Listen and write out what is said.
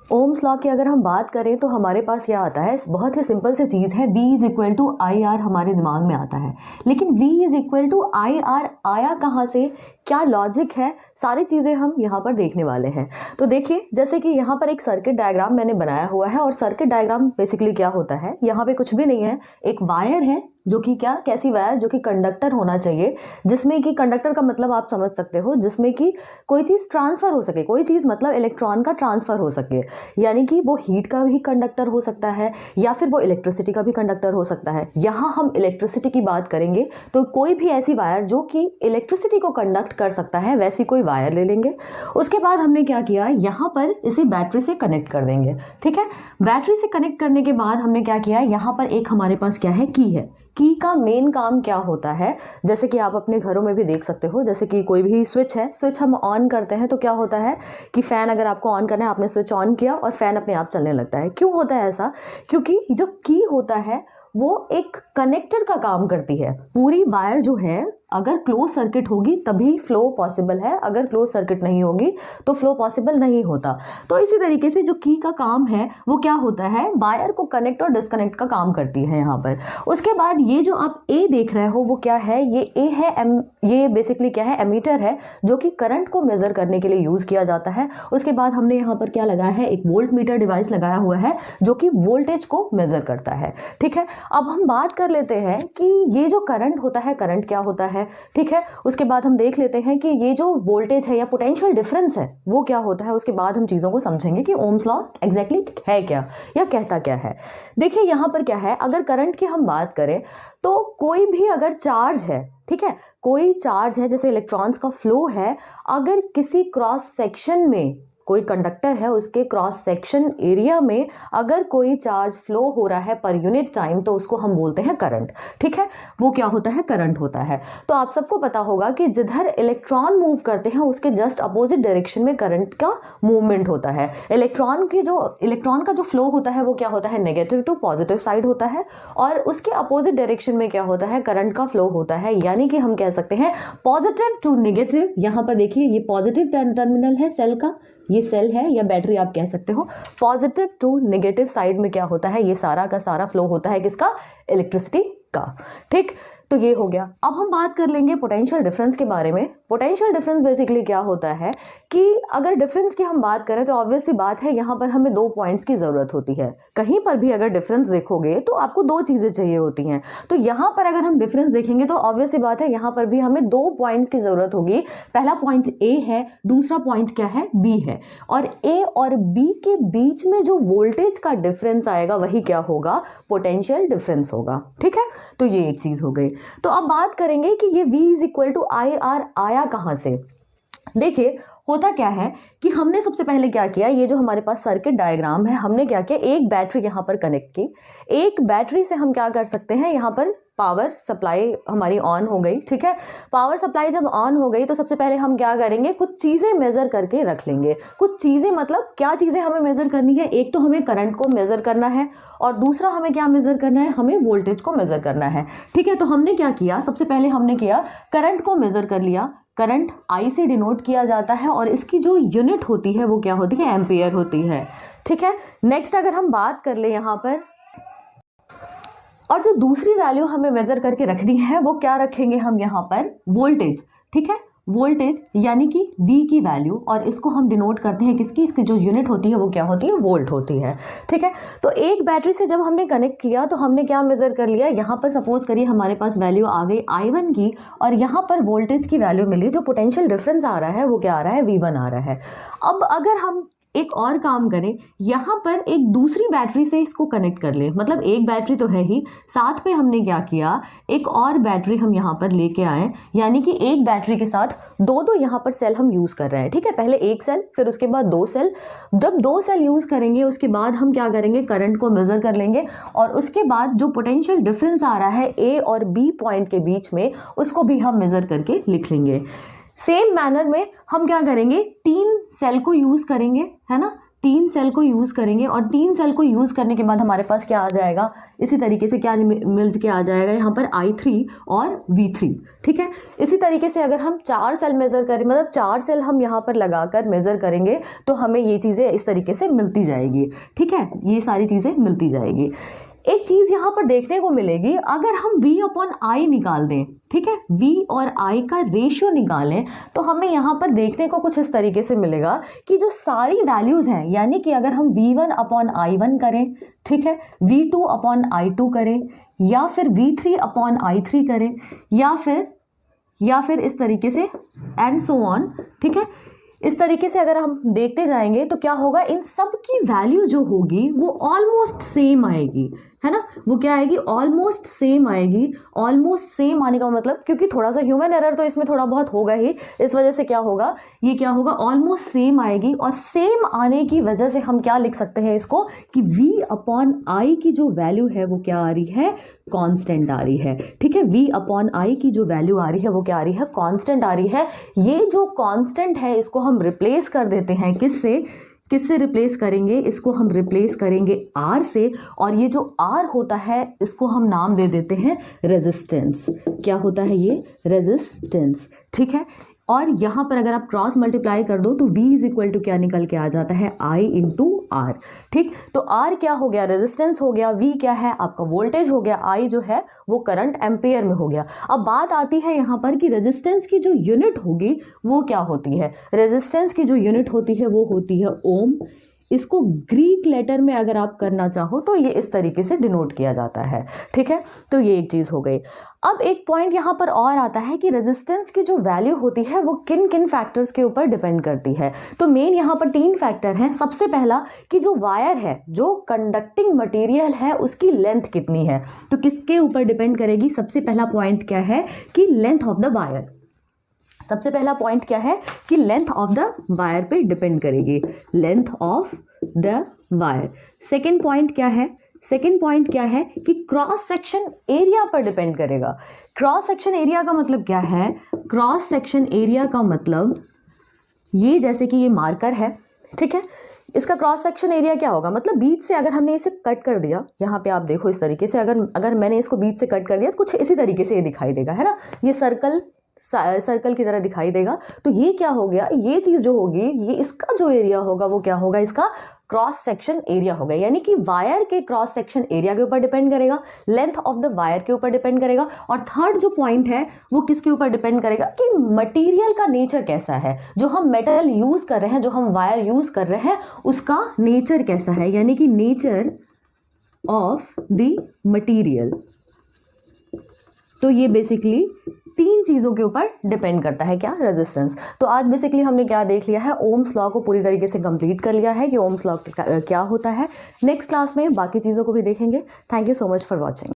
Ohm's law की अगर हम बात करें तो हमारे पास क्या आता है, बहुत ही सिंपल सी चीज़ है, V is equal to I R हमारे दिमाग में आता है। लेकिन V is equal to I R आया कहाँ से, क्या लॉजिक है, सारी चीज़ें हम यहाँ पर देखने वाले हैं। तो देखिए, जैसे कि यहाँ पर एक सर्किट डायग्राम मैंने बनाया हुआ है और सर्किट डायग्राम बेसिकली क्या होता है, यहाँ पे कुछ भी नहीं है, एक वायर है जो कि क्या, कैसी वायर, जो कि कंडक्टर होना चाहिए, जिसमें कि कंडक्टर का मतलब आप समझ सकते हो, जिसमें कि कोई चीज़ ट्रांसफ़र हो सके, कोई चीज़ मतलब इलेक्ट्रॉन का ट्रांसफ़र हो सके, यानी कि वो हीट का भी कंडक्टर हो सकता है या फिर वो इलेक्ट्रिसिटी का भी कंडक्टर हो सकता है। यहाँ हम इलेक्ट्रिसिटी की बात करेंगे तो कोई भी ऐसी वायर जो कि इलेक्ट्रिसिटी को कंडक्ट कर सकता है वैसी कोई वायर ले लेंगे। उसके बाद हमने क्या किया, यहाँ पर इसे बैटरी से कनेक्ट कर देंगे। ठीक है, बैटरी से कनेक्ट करने के बाद हमने क्या किया, यहाँ पर एक हमारे पास क्या है, की है। की का मेन काम क्या होता है, जैसे कि आप अपने घरों में भी देख सकते हो, जैसे कि कोई भी स्विच है, स्विच हम ऑन करते हैं तो क्या होता है कि फ़ैन अगर आपको ऑन करना है, आपने स्विच ऑन किया और फ़ैन अपने आप चलने लगता है। क्यों होता है ऐसा, क्योंकि जो की होता है वो एक कनेक्टर का काम करती है। पूरी वायर जो है अगर क्लोज सर्किट होगी तभी फ्लो पॉसिबल है, अगर क्लोज सर्किट नहीं होगी तो फ्लो पॉसिबल नहीं होता। तो इसी तरीके से जो की का काम है वो क्या होता है, वायर को कनेक्ट और डिस्कनेक्ट का काम करती है यहाँ पर। उसके बाद ये जो आप ए देख रहे हो वो क्या है, ये ए है, ये बेसिकली क्या है, एमीटर है, जो कि करंट को मेजर करने के लिए यूज़ किया जाता है। उसके बाद हमने यहाँ पर क्या लगाया है, एक वोल्ट मीटर डिवाइस लगाया हुआ है जो कि वोल्टेज को मेजर करता है। ठीक है, अब हम बात कर लेते हैं कि ये जो करंट होता है, करंट क्या होता है। ठीक है, उसके बाद हम देख लेते हैं कि ये जो वोल्टेज है या पोटेंशियल डिफरेंस है वो क्या होता है। उसके बाद हम चीज़ों को समझेंगे कि ओम्स लॉ एग्जैक्टली है क्या या कहता क्या है। देखिए यहाँ पर क्या है, अगर करंट की हम बात करें तो कोई भी अगर चार्ज है, ठीक है, कोई चार्ज है, जैसे इलेक्ट्रॉन्स का फ्लो है, अगर किसी क्रॉस सेक्शन में कोई कंडक्टर है, उसके क्रॉस सेक्शन एरिया में अगर कोई चार्ज फ्लो हो रहा है पर यूनिट टाइम तो उसको हम बोलते हैं करंट। ठीक है, वो क्या होता है, करंट होता है। तो आप सबको पता होगा कि जिधर इलेक्ट्रॉन मूव करते हैं उसके जस्ट अपोजिट डायरेक्शन में करंट का मूवमेंट होता है। इलेक्ट्रॉन का जो फ्लो होता है वो क्या होता है, नेगेटिव टू पॉजिटिव साइड होता है, और उसके अपोजिट डायरेक्शन में क्या होता है, करंट का फ्लो होता है। यानी कि हम कह सकते हैं पॉजिटिव टू नेगेटिव। यहाँ पर देखिए, ये पॉजिटिव टर्मिनल है सेल का, ये सेल है या बैटरी आप कह सकते हो। पॉजिटिव टू नेगेटिव साइड में क्या होता है, ये सारा का सारा फ्लो होता है किसका, इलेक्ट्रिसिटी का। ठीक, तो ये हो गया। अब हम बात कर लेंगे पोटेंशियल डिफरेंस के बारे में। पोटेंशियल डिफरेंस बेसिकली क्या होता है कि अगर डिफरेंस की हम बात करें तो ऑब्वियस सी बात है, यहाँ पर हमें 2 पॉइंट्स की ज़रूरत होती है। कहीं पर भी अगर डिफरेंस देखोगे तो आपको 2 चीज़ें चाहिए होती हैं। तो यहाँ पर अगर हम डिफरेंस देखेंगे तो ऑब्वियस सी बात है, यहाँ पर भी हमें 2 पॉइंट्स की ज़रूरत होगी। पहला पॉइंट ए है, दूसरा पॉइंट क्या है, बी है, और ए और बी के बीच में जो वोल्टेज का डिफरेंस आएगा वही क्या होगा, पोटेंशियल डिफरेंस होगा। ठीक है, तो ये एक चीज़ हो गई। तो अब बात करेंगे कि ये V is equal to I R आया कहाँ से। देखिए होता क्या है कि हमने सबसे पहले क्या किया, ये जो हमारे पास सर्किट डायग्राम है, हमने क्या किया, एक बैटरी यहाँ पर कनेक्ट की। एक बैटरी से हम क्या कर सकते हैं, यहाँ पर पावर सप्लाई हमारी ऑन हो गई। ठीक है, पावर सप्लाई जब ऑन हो गई तो सबसे पहले हम क्या करेंगे, कुछ चीज़ें मेज़र करके रख लेंगे। कुछ चीज़ें मतलब क्या चीज़ें हमें मेज़र करनी है, एक तो हमें करंट को मेज़र करना है और दूसरा हमें क्या मेज़र करना है, हमें वोल्टेज को मेज़र करना है। ठीक है, तो हमने क्या किया, सबसे पहले हमने किया करंट को मेज़र कर लिया। करंट आई से डिनोट किया जाता है और इसकी जो यूनिट होती है वो क्या होती है, एम्पियर होती है। ठीक है, नेक्स्ट अगर हम बात कर ले यहाँ पर, और जो दूसरी वैल्यू हमें मेजर करके रखनी है वो क्या रखेंगे हम यहाँ पर, वोल्टेज। ठीक है, वोल्टेज यानी कि V की वैल्यू, और इसको हम डिनोट करते हैं किसकी, इसकी जो यूनिट होती है वो क्या होती है, वोल्ट होती है। ठीक है, तो एक बैटरी से जब हमने कनेक्ट किया तो हमने क्या मेज़र कर लिया, यहाँ पर सपोज करिए हमारे पास वैल्यू आ गई I1 की, और यहाँ पर वोल्टेज की वैल्यू मिली, जो पोटेंशियल डिफरेंस आ रहा है वो क्या आ रहा है, V1 आ रहा है। अब अगर हम एक और काम करें, यहाँ पर एक दूसरी बैटरी से इसको कनेक्ट कर ले, मतलब एक बैटरी तो है ही, साथ में हमने क्या किया, एक और बैटरी हम यहाँ पर लेके आए, यानी कि एक बैटरी के साथ दो यहाँ पर सेल हम यूज़ कर रहे हैं। ठीक है, पहले एक सेल, फिर उसके बाद 2 सेल। जब 2 सेल यूज़ करेंगे उसके बाद हम क्या करेंगे, करंट को मेज़र कर लेंगे, और उसके बाद जो पोटेंशियल डिफरेंस आ रहा है ए और बी पॉइंट के बीच में, उसको भी हम मेज़र करके लिख लेंगे। सेम मैनर में हम क्या करेंगे, 3 सेल को यूज़ करेंगे, है ना, 3 सेल को यूज़ करेंगे और 3 सेल को यूज़ करने के बाद हमारे पास क्या आ जाएगा, इसी तरीके से क्या मिल के आ जाएगा यहाँ पर I3 और V3, ठीक है। इसी तरीके से अगर हम 4 सेल मेज़र करें, मतलब 4 सेल हम यहाँ पर लगाकर मेज़र करेंगे तो हमें ये चीज़ें इस तरीके से मिलती जाएगी, ठीक है, ये सारी चीज़ें मिलती जाएगी। एक चीज़ यहाँ पर देखने को मिलेगी, अगर हम V/I निकाल दें, ठीक है, V और I का रेशियो निकालें तो हमें यहाँ पर देखने को कुछ इस तरीके से मिलेगा कि जो सारी वैल्यूज़ हैं, यानी कि अगर हम V1/I1 करें, ठीक है, V2/I2 करें, या फिर V3/I3 करें, या फिर इस तरीके से एंड सो ऑन, ठीक है, इस तरीके से अगर हम देखते जाएंगे तो क्या होगा, इन सब की वैल्यू जो होगी वो ऑलमोस्ट सेम आएगी, है ना। वो क्या आएगी, ऑलमोस्ट सेम आएगी। ऑलमोस्ट सेम आने का मतलब, क्योंकि थोड़ा सा ह्यूमन एरर तो इसमें थोड़ा बहुत होगा ही, इस वजह से क्या होगा, ये क्या होगा, ऑलमोस्ट सेम आएगी। और सेम आने की वजह से हम क्या लिख सकते हैं इसको, कि V/I की जो वैल्यू है वो क्या आ रही है, कांस्टेंट आ रही है, ठीक है। V/I की जो वैल्यू आ रही है वो क्या आ रही है, कांस्टेंट आ रही है। ये जो कांस्टेंट है इसको हम रिप्लेस कर देते हैं किससे रिप्लेस करेंगे, इसको हम रिप्लेस करेंगे R से, और ये जो R होता है इसको हम नाम दे देते हैं रेजिस्टेंस। क्या होता है ये, रेजिस्टेंस, ठीक है। और यहाँ पर अगर आप क्रॉस मल्टीप्लाई कर दो तो V इज इक्वल टू क्या निकल के आ जाता है, I इंटू R, ठीक। तो R क्या हो गया, रेजिस्टेंस हो गया, V क्या है, आपका वोल्टेज हो गया, I जो है वो करंट एम्पेयर में हो गया। अब बात आती है यहाँ पर कि रेजिस्टेंस की जो यूनिट होगी वो क्या होती है, रेजिस्टेंस की जो यूनिट होती है वो होती है ओम। इसको ग्रीक लेटर में अगर आप करना चाहो तो ये इस तरीके से डिनोट किया जाता है, ठीक है। तो ये एक चीज़ हो गई। अब एक पॉइंट यहाँ पर और आता है कि रेजिस्टेंस की जो वैल्यू होती है वो किन किन फैक्टर्स के ऊपर डिपेंड करती है। तो मेन यहाँ पर 3 फैक्टर हैं। सबसे पहला कि जो वायर है, जो कंडक्टिंग मटेरियल है, उसकी लेंथ कितनी है, तो किसके ऊपर डिपेंड करेगी। सबसे पहला पॉइंट क्या है कि लेंथ ऑफ द वायर, सबसे पहला पॉइंट क्या है कि लेंथ ऑफ द वायर पे डिपेंड करेगी, length of the wire. Second point क्या है, सेकेंड पॉइंट क्या है कि क्रॉस सेक्शन एरिया पर डिपेंड करेगा। क्रॉस सेक्शन एरिया का मतलब क्या है, क्रॉस सेक्शन एरिया का मतलब ये, जैसे कि ये मार्कर है, ठीक है, इसका क्रॉस सेक्शन एरिया क्या होगा, मतलब बीच से अगर हमने इसे कट कर दिया, यहाँ पे आप देखो इस तरीके से, अगर मैंने इसको बीच से कट कर दिया तो कुछ इसी तरीके से ये दिखाई देगा, है ना, ये सर्कल की तरह दिखाई देगा। तो ये क्या हो गया, ये चीज़ जो होगी, ये इसका जो एरिया होगा वो क्या होगा, इसका क्रॉस सेक्शन एरिया होगा। यानी कि वायर के क्रॉस सेक्शन एरिया के ऊपर डिपेंड करेगा, लेंथ ऑफ द वायर के ऊपर डिपेंड करेगा। और थर्ड जो पॉइंट है वो किसके ऊपर डिपेंड करेगा कि मटेरियल का नेचर कैसा है, जो हम मेटल यूज़ कर रहे हैं, जो हम वायर यूज़ कर रहे हैं, उसका नेचर कैसा है, यानी कि नेचर ऑफ द मटेरियल। तो ये बेसिकली 3 चीज़ों के ऊपर डिपेंड करता है, क्या, रेजिस्टेंस। तो आज बेसिकली हमने क्या देख लिया है, ओम्स लॉ को पूरी तरीके से कंप्लीट कर लिया है कि ओम्स लॉ क्या होता है। नेक्स्ट क्लास में बाकी चीज़ों को भी देखेंगे। Thank you so much for watching.